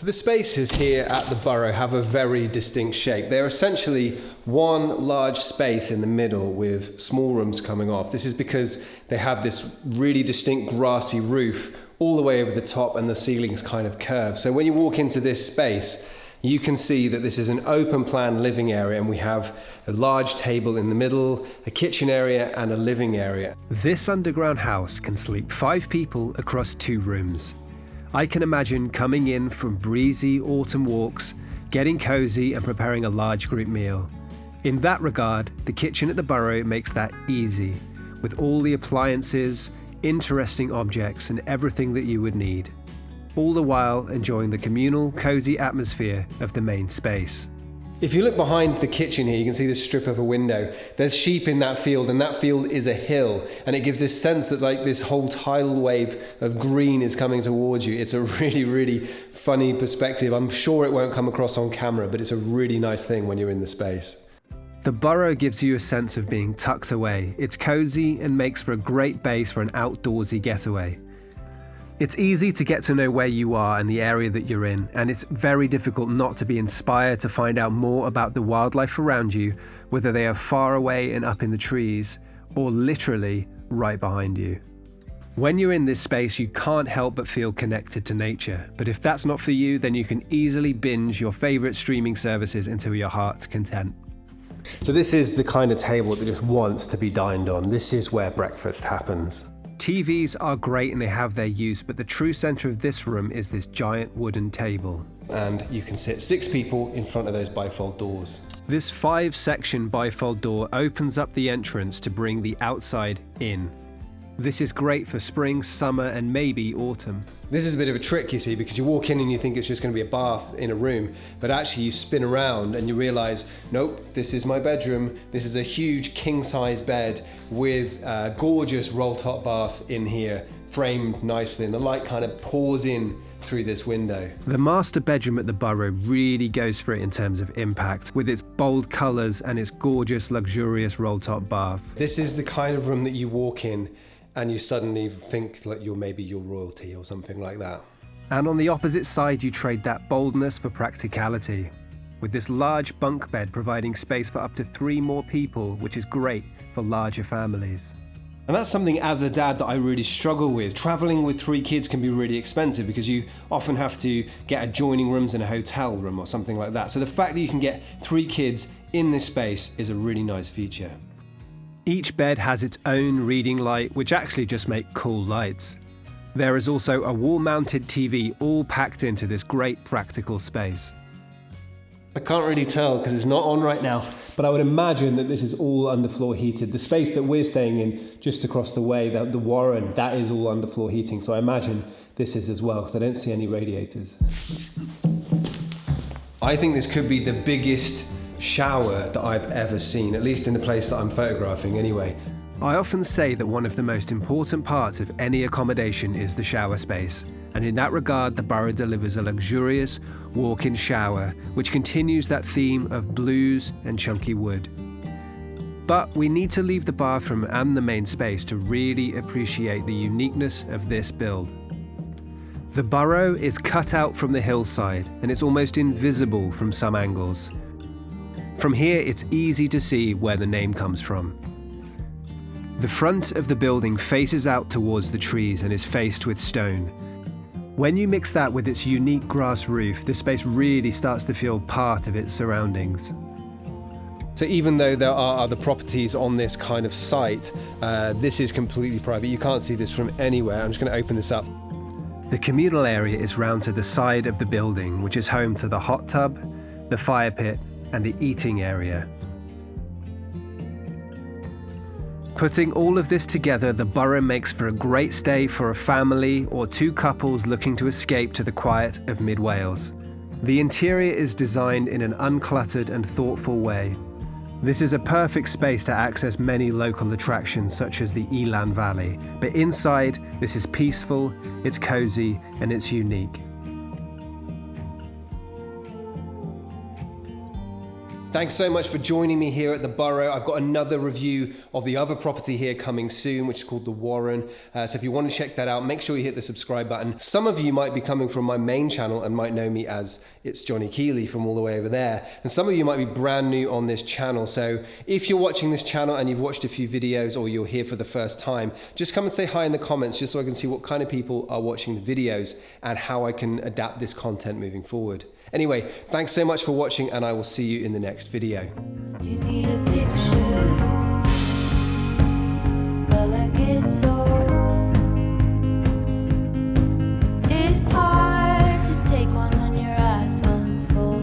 So the spaces here at the Burrow have a very distinct shape. They're essentially one large space in the middle with small rooms coming off. This is because they have this really distinct grassy roof all the way over the top, and the ceiling's kind of curved. So when you walk into this space, you can see that this is an open plan living area, and we have a large table in the middle, a kitchen area and a living area. This underground house can sleep 5 people across 2 rooms. I can imagine coming in from breezy autumn walks, getting cozy and preparing a large group meal. In that regard, the kitchen at the Burrow makes that easy, with all the appliances, interesting objects and everything that you would need, all the while enjoying the communal, cozy atmosphere of the main space. If you look behind the kitchen here, you can see this strip of a window. There's sheep in that field, and that field is a hill, and it gives this sense that like this whole tidal wave of green is coming towards you. It's a really, really funny perspective. I'm sure it won't come across on camera, but it's a really nice thing when you're in the space. The Burrow gives you a sense of being tucked away. It's cozy and makes for a great base for an outdoorsy getaway. It's easy to get to know where you are and the area that you're in, and it's very difficult not to be inspired to find out more about the wildlife around you, whether they are far away and up in the trees, or literally right behind you. When you're in this space, you can't help but feel connected to nature, but if that's not for you, then you can easily binge your favorite streaming services until your heart's content. So this is the kind of table that just wants to be dined on. This is where breakfast happens. TVs are great and they have their use, but the true center of this room is this giant wooden table. And you can sit 6 people in front of those bifold doors. This 5-section bifold door opens up the entrance to bring the outside in. This is great for spring, summer, and maybe autumn. This is a bit of a trick, you see, because you walk in and you think it's just going to be a bath in a room, but actually you spin around and you realize, nope, this is my bedroom. This is a huge king-size bed with a gorgeous roll-top bath in here, framed nicely, and the light kind of pours in through this window. The master bedroom at the Burrow really goes for it in terms of impact, with its bold colors and its gorgeous, luxurious roll-top bath. This is the kind of room that you walk in and you suddenly think like you're maybe your royalty or something like that. And on the opposite side, you trade that boldness for practicality, with this large bunk bed providing space for up to 3 more people, which is great for larger families. And that's something as a dad that I really struggle with. Traveling with 3 kids can be really expensive because you often have to get adjoining rooms in a hotel room or something like that. So the fact that you can get 3 kids in this space is a really nice feature. Each bed has its own reading light, which actually just make cool lights. There is also a wall-mounted TV all packed into this great practical space. I can't really tell because it's not on right now, but I would imagine that this is all underfloor heated. The space that we're staying in just across the way, the Warren, that is all underfloor heating. So I imagine this is as well, because I don't see any radiators. I think this could be the biggest shower that I've ever seen, at least in the place that I'm photographing anyway. I often say that one of the most important parts of any accommodation is the shower space, and in that regard the Burrow delivers a luxurious walk-in shower which continues that theme of blues and chunky wood. But we need to leave the bathroom and the main space to really appreciate the uniqueness of this build. The Burrow is cut out from the hillside and it's almost invisible from some angles. From here, it's easy to see where the name comes from. The front of the building faces out towards the trees and is faced with stone. When you mix that with its unique grass roof, the space really starts to feel part of its surroundings. So even though there are other properties on this kind of site, this is completely private. You can't see this from anywhere. I'm just going to open this up. The communal area is round to the side of the building, which is home to the hot tub, the fire pit, and the eating area. Putting all of this together, the Burrow makes for a great stay for a family or 2 couples looking to escape to the quiet of mid-Wales. The interior is designed in an uncluttered and thoughtful way. This is a perfect space to access many local attractions such as the Elan Valley, but inside, this is peaceful, it's cozy, and it's unique. Thanks so much for joining me here at the Burrow. I've got another review of the other property here coming soon, which is called the Warren. So if you want to check that out, make sure you hit the subscribe button. Some of you might be coming from my main channel and might know me as It's Johnny Keeley from all the way over there. And some of you might be brand new on this channel. So if you're watching this channel and you've watched a few videos or you're here for the first time, just come and say hi in the comments just so I can see what kind of people are watching the videos and how I can adapt this content moving forward. Anyway, thanks so much for watching and I will see you in the next video.